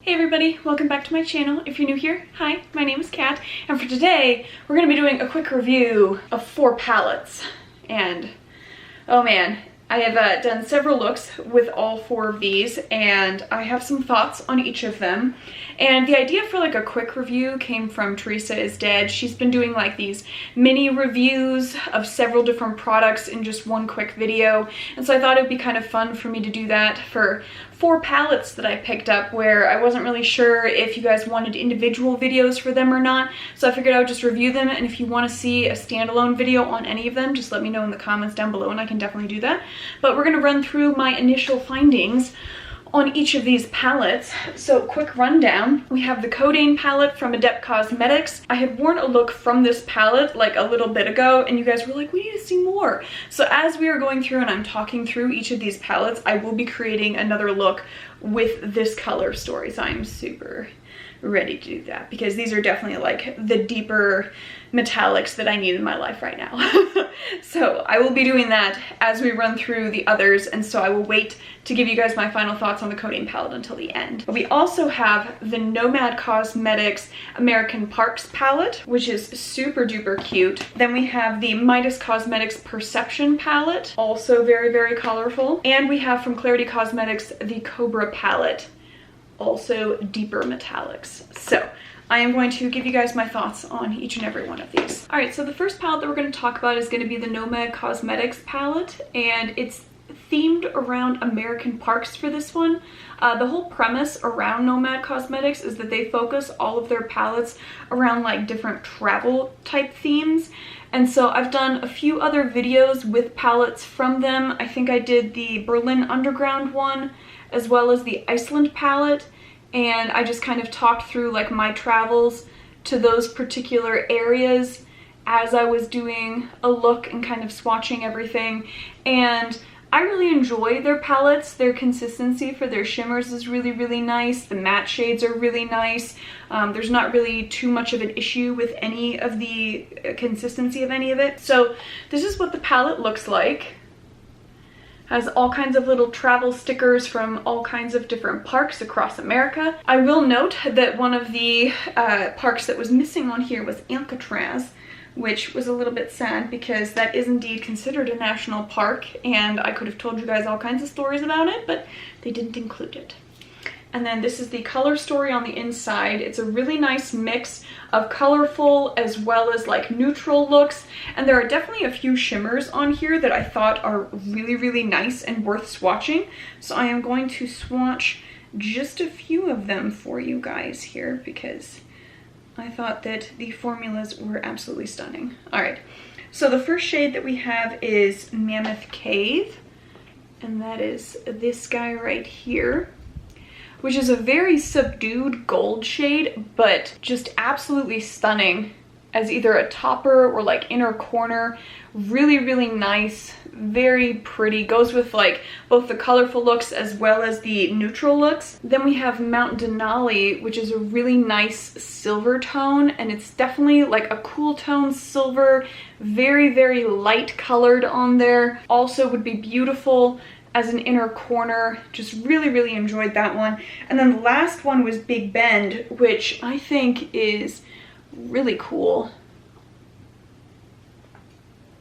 Hey everybody, welcome back to my channel. If you're new here, hi, my name is Kat, and for today, we're gonna be doing a quick review of 4 palettes. And, oh man, I have done several looks with all 4 of these, and I have some thoughts on each of them. And the idea for like a quick review came from Teresa is Dead. She's been doing like these mini reviews of several different products in just one quick video. And so I thought it would be kind of fun for me to do that for 4 palettes that I picked up where I wasn't really sure if you guys wanted individual videos for them or not. So I figured I would just review them, and if you want to see a standalone video on any of them, just let me know in the comments down below and I can definitely do that. But we're going to run through my initial findings on each of these palettes. So quick rundown, we have the Kodanne palette from Adept Cosmetics. I had worn a look from this palette like a little bit ago and you guys were like, we need to see more. So as we are going through and I'm talking through each of these palettes, I will be creating another look with this color story. So I'm super ready to do that because these are definitely like the deeper metallics that I need in my life right now. So I will be doing that as we run through the others, and so I will wait to give you guys my final thoughts on the Kodanne palette until the end. But we also have the Nomad Cosmetics American Parks palette, which is super duper cute. Then we have the Midas Cosmetics Perception palette, also very, very colorful. And we have from Klarity Kosmetics the Cobra palette, also deeper metallics. So I am going to give you guys my thoughts on each and every one of these. All right, so the first palette that we're going to talk about is going to be the Nomad Cosmetics palette, and it's themed around American parks for this one. The whole premise around Nomad Cosmetics is that they focus all of their palettes around like different travel type themes. And so I've done a few other videos with palettes from them. I think I did the Berlin Underground one as well as the Iceland palette. And I just kind of talked through like my travels to those particular areas as I was doing a look and kind of swatching everything. And I really enjoy their palettes. Their consistency for their shimmers is really, really nice. The matte shades are really nice. There's not really too much of an issue with any of the consistency of any of it. So this is what the palette looks like. Has all kinds of little travel stickers from all kinds of different parks across America. I will note that one of the parks that was missing on here was Alcatraz, which was a little bit sad because that is indeed considered a national park, and I could have told you guys all kinds of stories about it, but they didn't include it. And then this is the color story on the inside. It's a really nice mix of colorful as well as like neutral looks. And there are definitely a few shimmers on here that I thought are really, really nice and worth swatching. So I am going to swatch just a few of them for you guys here because I thought that the formulas were absolutely stunning. All right, so the first shade that we have is Mammoth Cave, and that is this guy right here, which is a very subdued gold shade, but just absolutely stunning as either a topper or like inner corner. Really, really nice, very pretty. Goes with like both the colorful looks as well as the neutral looks. Then we have Mount Denali, which is a really nice silver tone, and it's definitely like a cool tone silver, very, very light colored on there. Also would be beautiful as an inner corner. Just really, really enjoyed that one. And then the last one was Big Bend, which I think is really cool.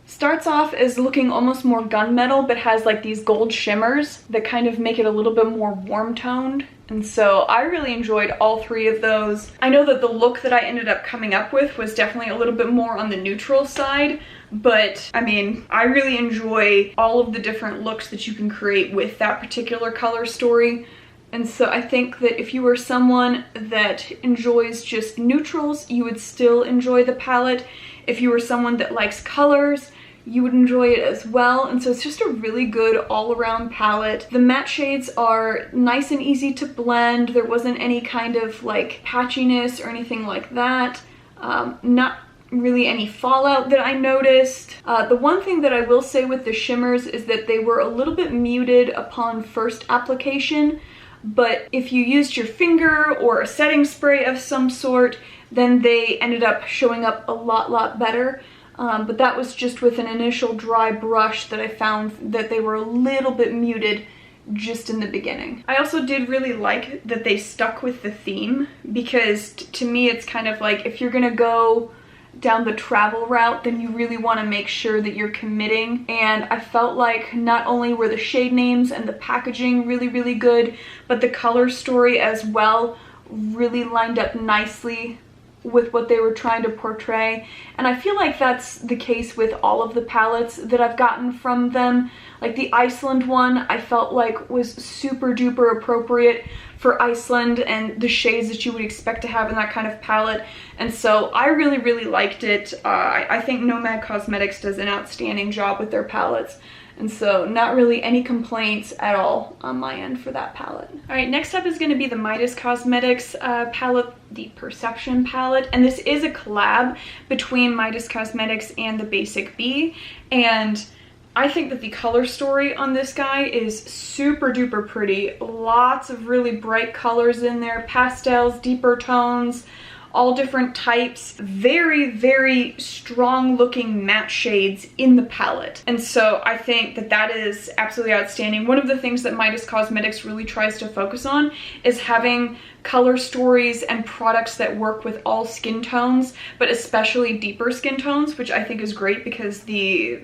Starts off as looking almost more gunmetal, but has like these gold shimmers that kind of make it a little bit more warm toned. And so I really enjoyed all 3 of those. I know that the look that I ended up coming up with was definitely a little bit more on the neutral side, but I mean, I really enjoy all of the different looks that you can create with that particular color story. And so I think that if you were someone that enjoys just neutrals, you would still enjoy the palette. If you were someone that likes colors, you would enjoy it as well. And so it's just a really good all-around palette. The matte shades are nice and easy to blend. There wasn't any kind of like patchiness or anything like that. Not really any fallout that I noticed. The one thing that I will say with the shimmers is that they were a little bit muted upon first application, but if you used your finger or a setting spray of some sort, then they ended up showing up a lot better. But that was just with an initial dry brush that I found that they were a little bit muted just in the beginning. I also did really like that they stuck with the theme, because to me it's kind of like, if you're gonna go down the travel route, then you really want to make sure that you're committing. And I felt like not only were the shade names and the packaging really good, but the color story as well really lined up nicely with what they were trying to portray. And I feel like that's the case with all of the palettes that I've gotten from them. Like the Iceland one, I felt like was super duper appropriate for Iceland and the shades that you would expect to have in that kind of palette. And so I really liked it. I think Nomad Cosmetics does an outstanding job with their palettes. And so not really any complaints at all on my end for that palette. All right, next up is going to be the Midas Cosmetics palette, the Perception palette. And this is a collab between Midas Cosmetics and the Basic Bee. And I think that the color story on this guy is super duper pretty. Lots of really bright colors in there, pastels, deeper tones, all different types, very strong looking matte shades in the palette. And so I think that that is absolutely outstanding. One of the things that Midas Cosmetics really tries to focus on is having color stories and products that work with all skin tones, but especially deeper skin tones, which I think is great, because the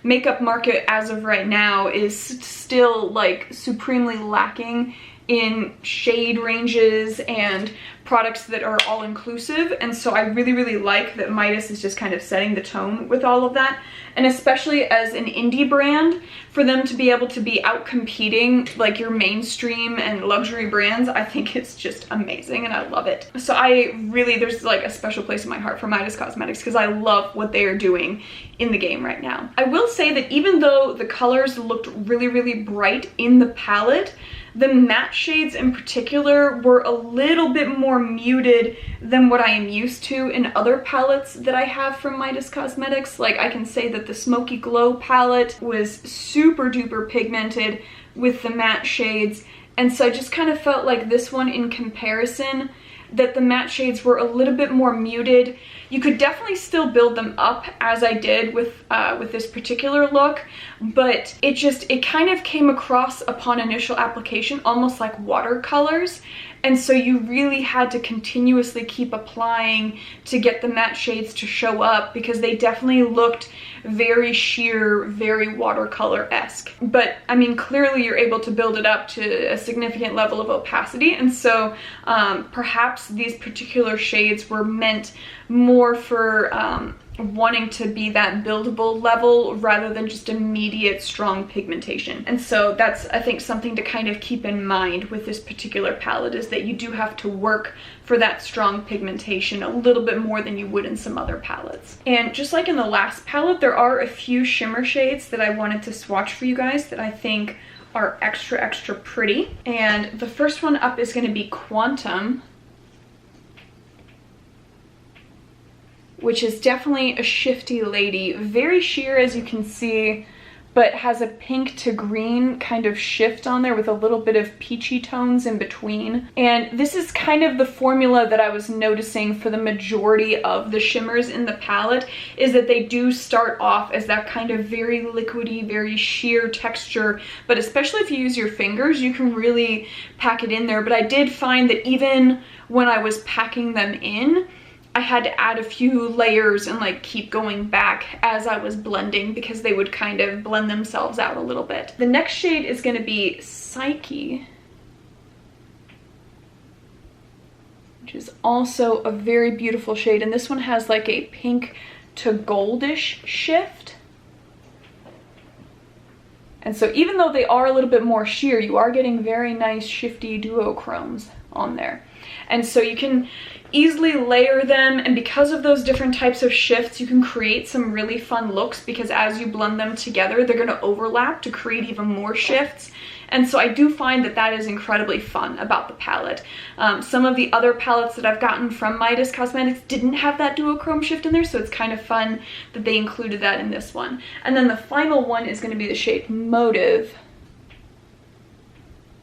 makeup market as of right now is still like supremely lacking in shade ranges and products that are all inclusive. And so I really like that Midas is just kind of setting the tone with all of that. And especially as an indie brand, for them to be able to be out competing like your mainstream and luxury brands, I think it's just amazing and I love it. So there's like a special place in my heart for Midas Cosmetics, because I love what they are doing in the game right now. I will say that even though the colors looked really bright in the palette, the matte shades in particular were a little bit more muted than what I am used to in other palettes that I have from Midas Cosmetics. Like I can say that the Smoky Glow palette was super duper pigmented with the matte shades. And so I just kind of felt like this one in comparison, that the matte shades were a little bit more muted. You could definitely still build them up as I did with this particular look, but it kind of came across upon initial application almost like watercolors. And so you really had to continuously keep applying to get the matte shades to show up, because they definitely looked very sheer, very watercolor-esque. But I mean, clearly you're able to build it up to a significant level of opacity. And so perhaps these particular shades were meant more for wanting to be that buildable level rather than just immediate strong pigmentation. And so that's, I think, something to kind of keep in mind with this particular palette, is that you do have to work for that strong pigmentation a little bit more than you would in some other palettes. And just like in the last palette, there are a few shimmer shades that I wanted to swatch for you guys that I think are extra pretty. And the first one up is going to be Quantum, which is definitely a shifty lady. Very sheer, as you can see, but has a pink to green kind of shift on there with a little bit of peachy tones in between. And this is kind of the formula that I was noticing for the majority of the shimmers in the palette, is that they do start off as that kind of very liquidy, very sheer texture, but especially if you use your fingers, you can really pack it in there. But I did find that even when I was packing them in, I had to add a few layers and like keep going back as I was blending, because they would kind of blend themselves out a little bit. The next shade is going to be Psyche, which is also a very beautiful shade. And this one has like a pink to goldish shift. And so even though they are a little bit more sheer, you are getting very nice shifty duochromes on there. And so you can easily layer them, and because of those different types of shifts, you can create some really fun looks, because as you blend them together, they're going to overlap to create even more shifts. And so I do find that that is incredibly fun about the palette. Some of the other palettes that I've gotten from Midas Cosmetics didn't have that duochrome shift in there, so it's kind of fun that they included that in this one. And then the final one is going to be the shade Motive,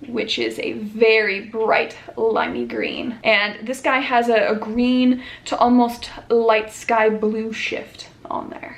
which is a very bright limey green. And this guy has a green to almost light sky blue shift on there.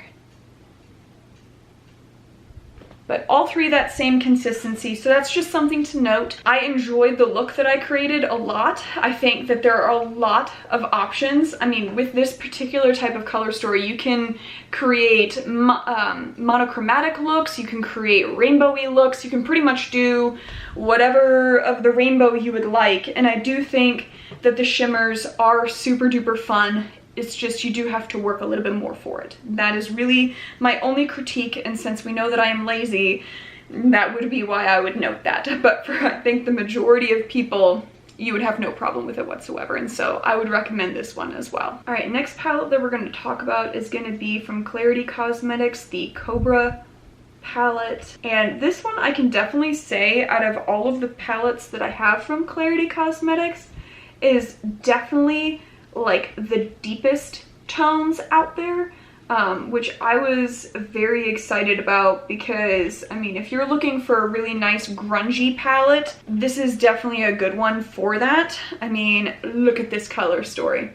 But all three that same consistency, so that's just something to note. I enjoyed the look that I created a lot. I think that there are a lot of options. I mean, with this particular type of color story, you can create monochromatic looks, you can create rainbowy looks, you can pretty much do whatever of the rainbow you would like. And I do think that the shimmers are super duper fun. It's just you do have to work a little bit more for it. That is really my only critique, and since we know that I am lazy, that would be why I would note that. But for, I think, the majority of people, you would have no problem with it whatsoever, and so I would recommend this one as well. All right, next palette that we're going to talk about is going to be from Klarity Kosmetics, the Cobra palette. And this one I can definitely say, out of all of the palettes that I have from Klarity Kosmetics, is definitely like the deepest tones out there, which I was very excited about because, I mean, if you're looking for a really nice grungy palette, this is definitely a good one for that. I mean, look at this color story.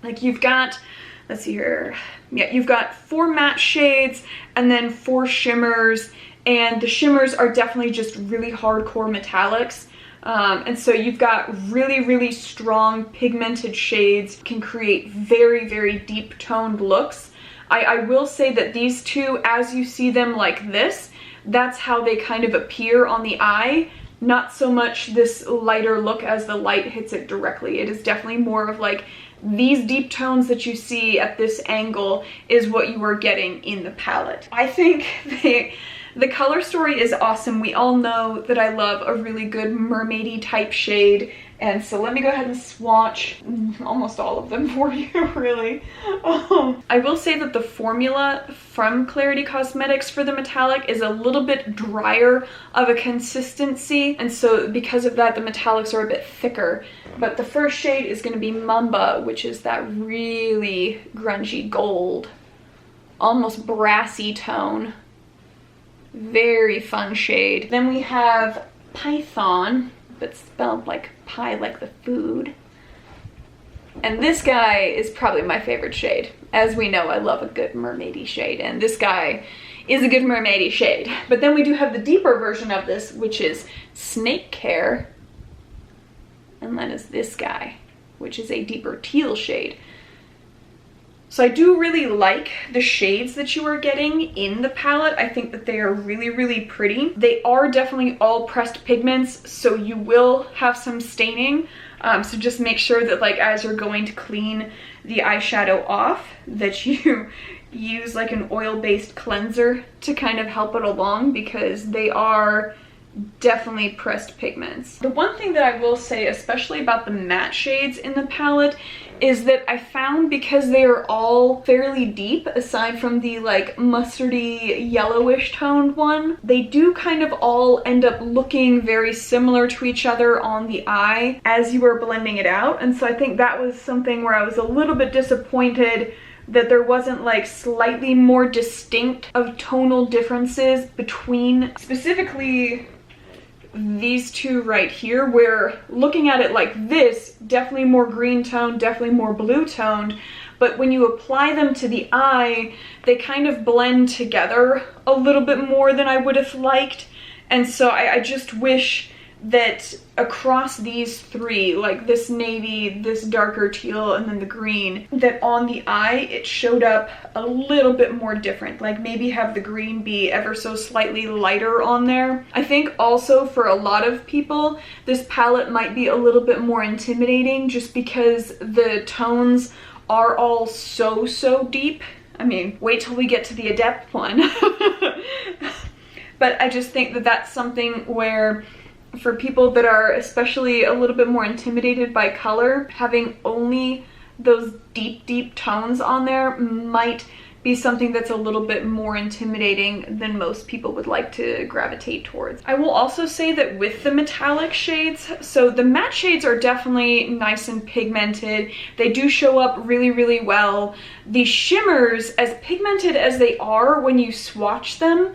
Like, you've got, let's see here, yeah, you've got 4 matte shades and then 4 shimmers, and the shimmers are definitely just really hardcore metallics. And so you've got really, really strong pigmented shades, can create very, very deep toned looks. I will say that these two, as you see them like this, that's how they kind of appear on the eye. Not so much this lighter look as the light hits it directly. It is definitely more of like these deep tones that you see at this angle is what you are getting in the palette. I think the color story is awesome. We all know that I love a really good mermaidy type shade, and so let me go ahead and swatch almost all of them for you, really. I will say that the formula from Klarity Kosmetics for the metallic is a little bit drier of a consistency, and so because of that, the metallics are a bit thicker. But the first shade is going to be Mamba, which is that really grungy gold, almost brassy tone. Very fun shade. Then we have Python, but spelled like pie, like the food. And this guy is probably my favorite shade. As we know, I love a good mermaidy shade, and this guy is a good mermaidy shade. But then we do have the deeper version of this, which is Snake Care. And then is this guy, which is a deeper teal shade. So I do really like the shades that you are getting in the palette. I think that they are really, really pretty. They are definitely all pressed pigments, so you will have some staining. So just make sure that, like, as you're going to clean the eyeshadow off, that you use like an oil-based cleanser to kind of help it along, because they are definitely pressed pigments. The one thing that I will say, especially about the matte shades in the palette, is that I found, because they are all fairly deep, aside from the like mustardy yellowish toned one, they do kind of all end up looking very similar to each other on the eye as you are blending it out. And so I think that was something where I was a little bit disappointed that there wasn't like slightly more distinct of tonal differences between specifically these two right here, where looking at it like this, definitely more green toned, definitely more blue toned, but when you apply them to the eye, they kind of blend together a little bit more than I would have liked. And so I just wish that across these three, like this navy, this darker teal, and then the green, that on the eye it showed up a little bit more different. Like maybe have the green be ever so slightly lighter on there. I think also for a lot of people, this palette might be a little bit more intimidating just because the tones are all so deep. I mean, wait till we get to the Adept one. But I just think that that's something where, for people that are especially a little bit more intimidated by color, having only those deep tones on there might be something that's a little bit more intimidating than most people would like to gravitate towards. I will also say that with the metallic shades, so the matte shades are definitely nice and pigmented. They do show up really well. The shimmers, as pigmented as they are when you swatch them,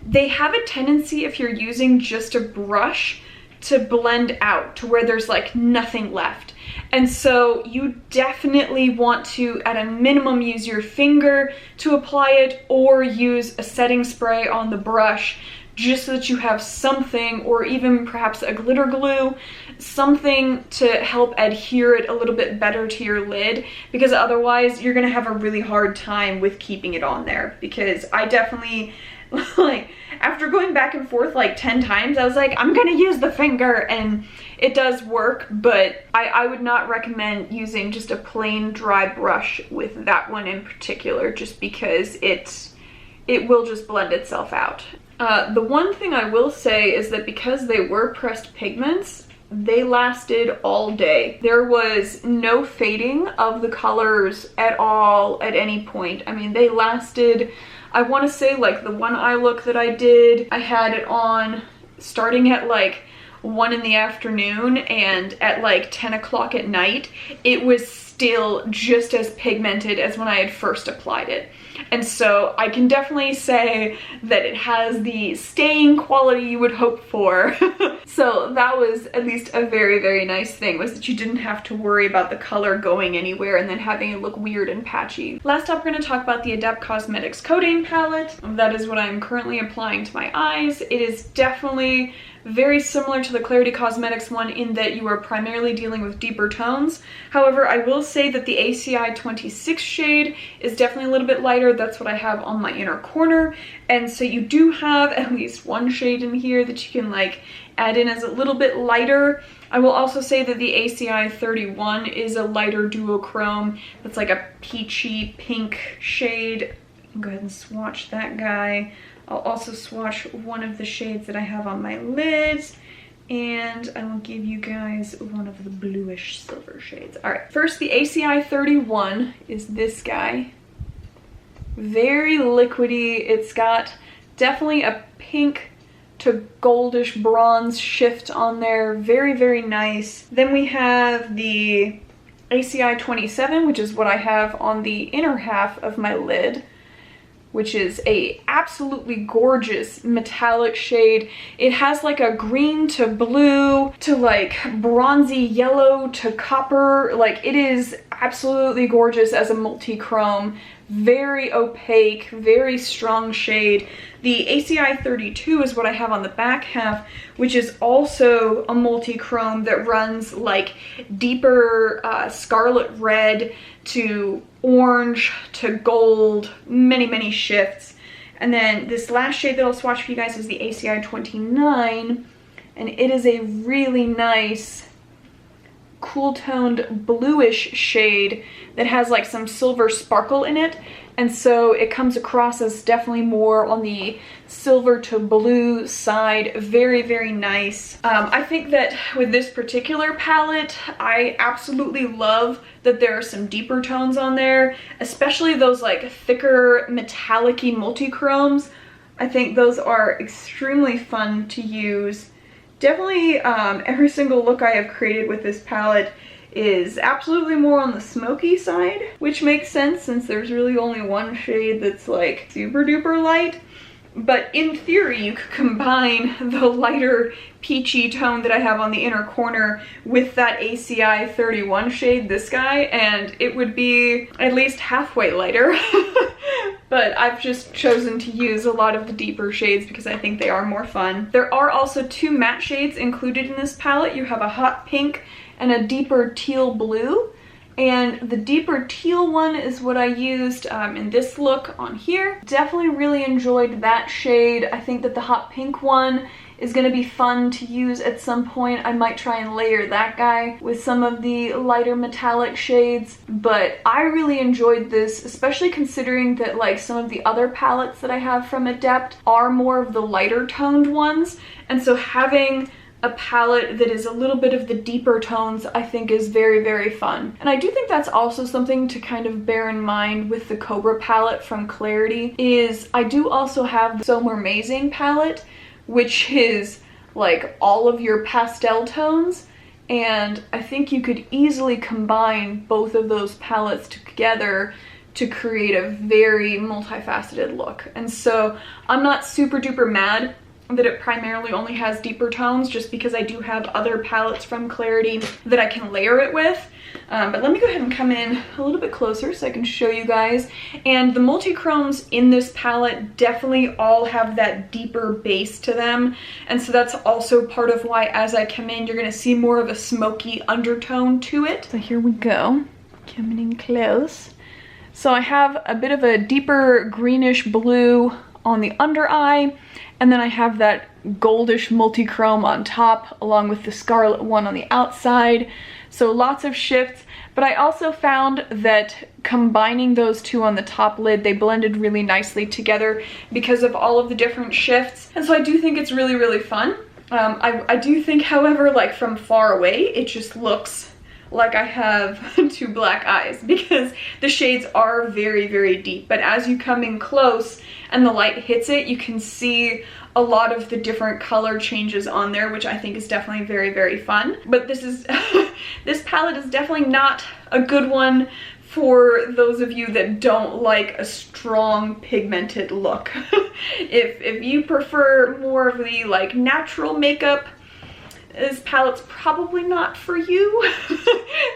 they have a tendency, if you're using just a brush, to blend out to where there's like nothing left. And so you definitely want to, at a minimum, use your finger to apply it or use a setting spray on the brush, just so that you have something, or even perhaps a glitter glue, something to help adhere it a little bit better to your lid, because otherwise you're gonna have a really hard time with keeping it on there. Because I definitely, like, after going back and forth like 10 times, I was like, I'm gonna use the finger, and it does work, but I would not recommend using just a plain dry brush with that one in particular, just because it will just blend itself out. The one thing I will say is that because they were pressed pigments, they lasted all day. There was no fading of the colors at all at any point. I mean, they lasted, I want to say, like the one eye look that I did, I had it on starting at like 1 in the afternoon, and at like 10 o'clock at night, it was still just as pigmented as when I had first applied it. And so I can definitely say that it has the staying quality you would hope for. So that was at least a very, very nice thing, was that you didn't have to worry about the color going anywhere and then having it look weird and patchy. Last up, we're going to talk about the Adept Cosmetics Kodanne palette. That is what I'm currently applying to my eyes. It is definitely very similar to the Klarity Kosmetics one in that you are primarily dealing with deeper tones. However, I will say that the ACI 26 shade is definitely a little bit lighter. That's what I have on my inner corner. And so you do have at least one shade in here that you can like add in as a little bit lighter. I will also say that the ACI 31 is a lighter duochrome. That's like a peachy pink shade. Go ahead and swatch that guy. I'll also swatch one of the shades that I have on my lids, and I will give you guys one of the bluish silver shades. All right, first the ACI 31 is this guy. Very liquidy. It's got definitely a pink to goldish bronze shift on there. Very, very nice. Then we have the ACI 27, which is what I have on the inner half of my lid, which is a absolutely gorgeous metallic shade. It has like a green to blue to like bronzy yellow to copper. Like, it is absolutely gorgeous as a multi-chrome. Very opaque, very strong shade. The ACI 32 is what I have on the back half, which is also a multi-chrome that runs like deeper scarlet red to orange to gold, many, many shifts. And then this last shade that I'll swatch for you guys is the ACI 29, and it is a really nice cool toned bluish shade that has like some silver sparkle in it, and so it comes across as definitely more on the silver to blue side. Very, very nice. I think that with this particular palette, I absolutely love that there are some deeper tones on there, especially those like thicker metallic-y multi-chromes. I think those are extremely fun to use. Definitely every single look I have created with this palette is absolutely more on the smoky side, which makes sense since there's really only one shade that's like super duper light. But in theory, you could combine the lighter peachy tone that I have on the inner corner with that ACI 31 shade, this guy, and it would be at least halfway lighter. But I've just chosen to use a lot of the deeper shades because I think they are more fun. There are also two matte shades included in this palette. You have a hot pink and a deeper teal blue. And the deeper teal one is what I used in this look on here. Definitely really enjoyed that shade. I think that the hot pink one is going to be fun to use at some point. I might try and layer that guy with some of the lighter metallic shades. But I really enjoyed this, especially considering that like some of the other palettes that I have from Adept are more of the lighter toned ones. And so having a palette that is a little bit of the deeper tones, I think, is very, very fun. And I do think that's also something to kind of bear in mind with the Cobra palette from Klarity, is I do also have the So Mermazing palette, which is like all of your pastel tones, and I think you could easily combine both of those palettes together to create a very multifaceted look. And so I'm not super duper mad that it primarily only has deeper tones, just because I do have other palettes from Klarity that I can layer it with. But let me go ahead and come in a little bit closer so I can show you guys. And the multi-chromes in this palette definitely all have that deeper base to them. And so that's also part of why as I come in, you're gonna see more of a smoky undertone to it. So here we go, coming in close. So I have a bit of a deeper greenish blue on the under eye, and then I have that goldish multi-chrome on top along with the scarlet one on the outside. So lots of shifts, but I also found that combining those two on the top lid, they blended really nicely together because of all of the different shifts. And so I do think it's really, really fun. I do think, however, like from far away, it just looks like I have two black eyes because the shades are very, very deep. But as you come in close and the light hits it, you can see a lot of the different color changes on there, which I think is definitely very, very fun. But this is, this palette is definitely not a good one for those of you that don't like a strong pigmented look. If you prefer more of the like natural makeup, this palette's probably not for you.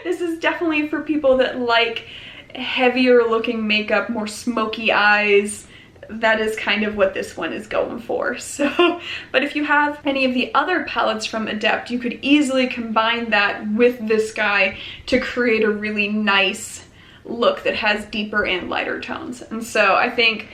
This is definitely for people that like heavier looking makeup, more smoky eyes. That is kind of what this one is going for. So, but if you have any of the other palettes from Adept, you could easily combine that with this guy to create a really nice look that has deeper and lighter tones. And so I think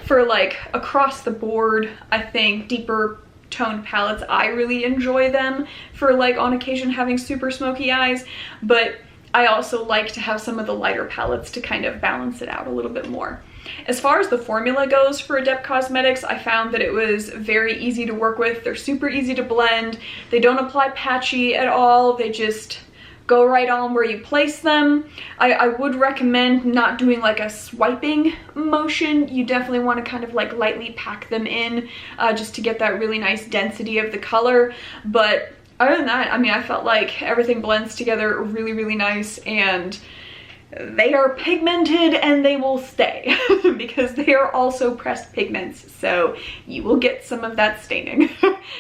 for like across the board, I think deeper toned palettes, I really enjoy them for like on occasion having super smoky eyes, but I also like to have some of the lighter palettes to kind of balance it out a little bit more. As far as the formula goes for Adept Cosmetics, I found that it was very easy to work with. They're super easy to blend. They don't apply patchy at all. They just go right on where you place them. I would recommend not doing like a swiping motion. You definitely want to kind of like lightly pack them in just to get that really nice density of the color. But other than that, I mean, I felt like everything blends together really, really nice, and they are pigmented and they will stay because they are also pressed pigments, so you will get some of that staining.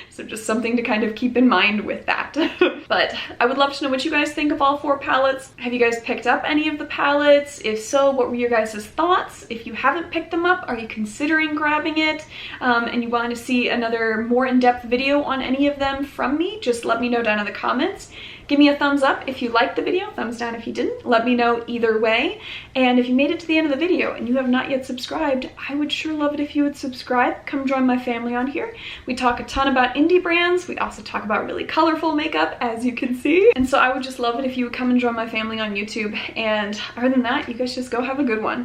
So just something to kind of keep in mind with that. But I would love to know what you guys think of all four palettes. Have you guys picked up any of the palettes? If so, what were your guys' thoughts? If you haven't picked them up, are you considering grabbing it? And you want to see another more in-depth video on any of them from me, just let me know down in the comments. Give me a thumbs up if you liked the video, thumbs down if you didn't. Let me know either way. And if you made it to the end of the video and you have not yet subscribed, I would sure love it if you would subscribe. Come join my family on here. We talk a ton about indie brands. We also talk about really colorful makeup, as you can see. And so I would just love it if you would come and join my family on YouTube. And other than that, you guys just go have a good one.